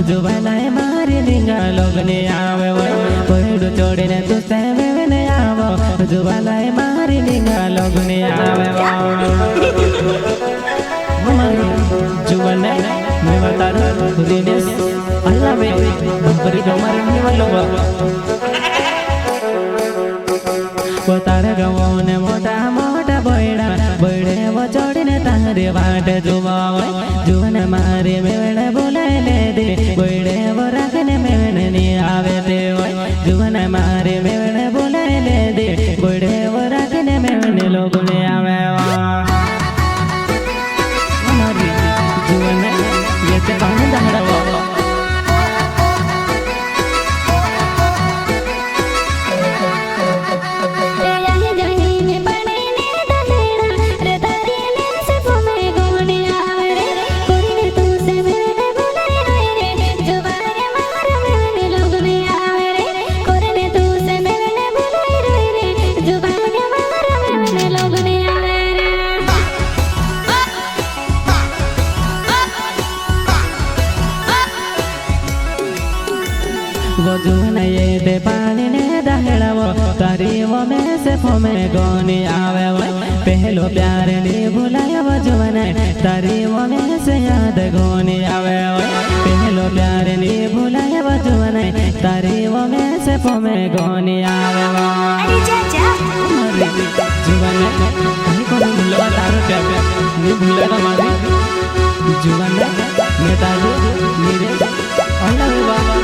जुबानाए मारी निंगा लोगने आवे पहड़ू चोड़ीने तुस्ते मेवने आवो जुबानाए मारी निंगा लोगने आवे जुबानाए मैं तारू दिनेश अल्लाह में बरी गमर निवलो वो तारे गवने मोटा मोटा बैड़ा बैड़े वो चोड़ीने तारे बाटे जुबावे जुबाने मारी मेवने बुलाए ले दे बैड़े वो रखने मेवने नी आवे दे जुबाने मारी मेवने बुलाए ले दे बैड़े वो रखने मेवने लोगने आवे हमारी जुबाने ये ते पानी दहड़ा वो जुने ये दे पानी ने दहड़ा वो तारी वो में से फोमे गोनी आवे वो पहलो प्यार ने भुलाया वो जुने तारी वो में से याद गोनी आवे वो पहलो प्यार ने भुलाया वो जुने तारी वो में से फोमे गोनी आवे वो अरे चाचा जुने कहीं को नहीं भूला तारो प्यार नहीं भूला ना मारी जुने मैं तारो मेरे अल्लाह बाबा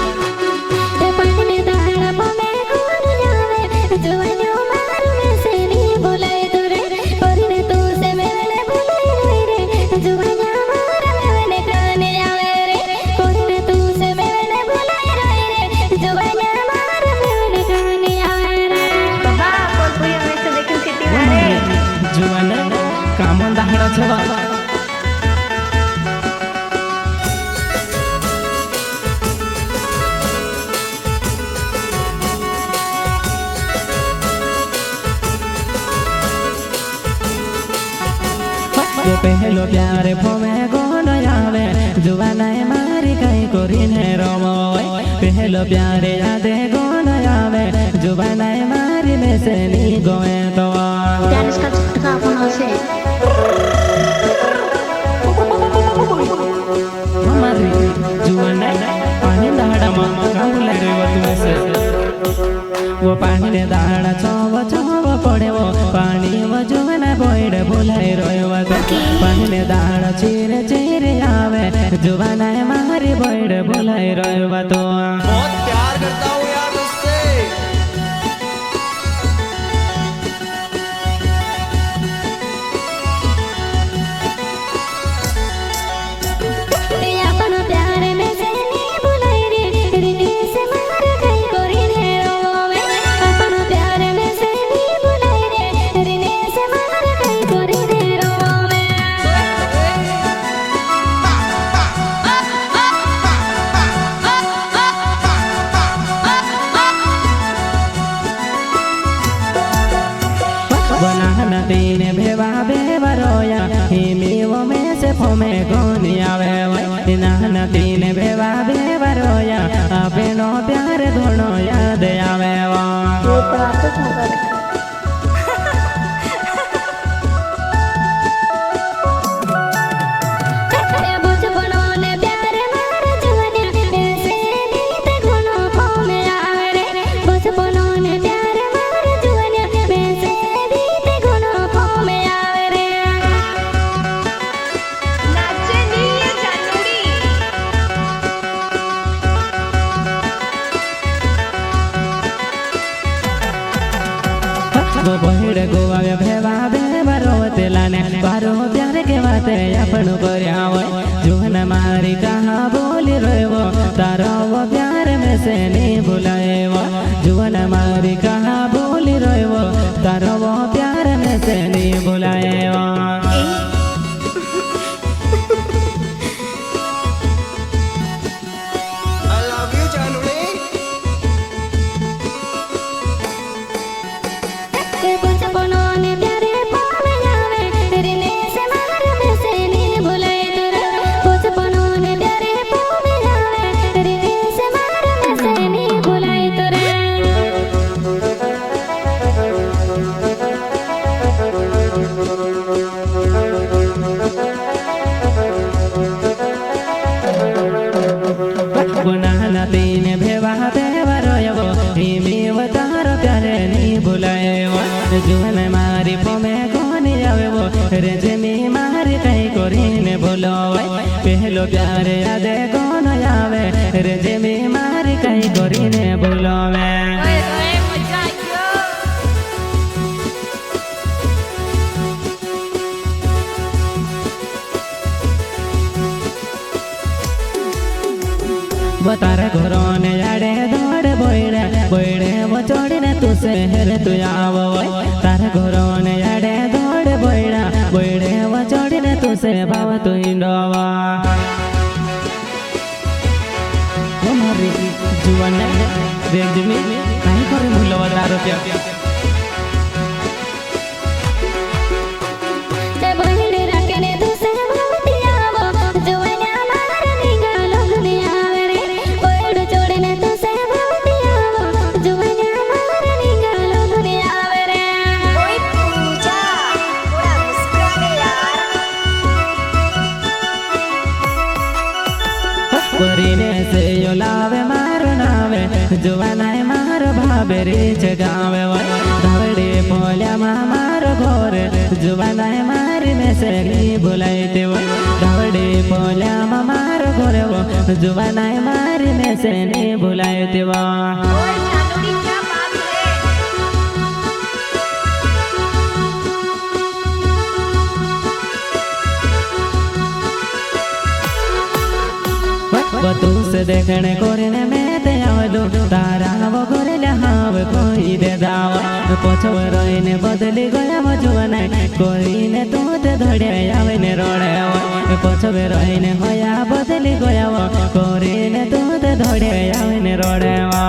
कामन दाहड़ा छवा पहलो प्यारे फोमे गोनो आवे जुबानाए मारी कई कोरिने रोमो पहलो प्यारे यादे गोनो आवे जुबानाए मारी में से नी गोए तो Dennis kan telepon Jose. हमारी जुबानाए पानी दाड़ा मामा काऊ लड़े वो तुम्हें से वो पानी ने दाड़ा चौवा पड़े वो पानी वो जुबाना बोइडे बुलाए रोए वो पानी ने दाड़ा चीरे चीरे आवे जुबानाए मारी बोइडे बुलाए रोए वो तो बहुत प्यार करता हूँ यार उससे बनाना तीने भेवा भेवा रोया हिमी वो में से फोमे गोनी आवे नाना तीने भेवा भेवा रोया अपनो प्यार घोड़ो याद आवे वो तो आपको खबर बहिड़ गोवा भेवा भेवा रोते लाने बारो प्यार के बाते अपन करया जुहन मारी कहा बोली रोवो तारो वो प्यार में से नहीं भुलाए वो जुहन मारी कहा बोली रोवो तारो वो प्यार में से नहीं भुलाए वो I love you जानूड़ी पहिलो प्यार यादे कोन आवे रे जे मी मारी कई करीने बोलावे तारे घरोने याडे दौड़े बोइड़े बोइड़े वो चोड़ने तू शहर तू आवो तारे घरोने याडे दौड़े बोइड़ा बोइड़े वो चोड़ने तू से भाव तू इंडोवा वो मारी जुआन देख जिमी काई करे मुल्लो 10 रुपया करीने से यो लावे मारो नावे जुवानाय मारो भावे रीच गावे धावड़े पोल्या मारो घोरे जुवानाय मारी में से बुलाइते वो धावड़े पोल्या मारो घोरे वो जुवानाय मारी में से नहीं बुलाइते वो वो तू से देखने कोरने में ते आवलो तारा वो गोरेला हाव कोई दे दावा पोछो रोइने बदली गया मजुवने कोरीने तू ते धड़े आवे ने रोड़े पोछो रोइने होया बदली गया वो कोरीने तू ते धड़े आवे ने रोड़े वो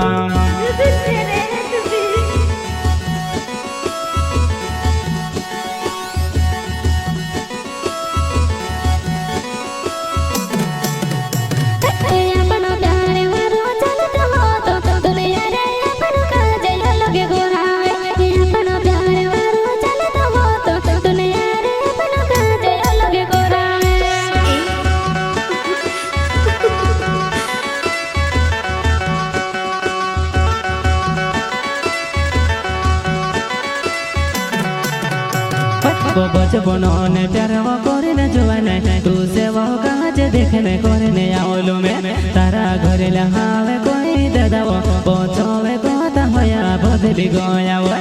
बचपन ने प्यार वो करने जुआने तू से वो काज देखने करने आवलो में तारा घर लहावे कोई दादा वो पोछोवे कोता होया बदली गया वो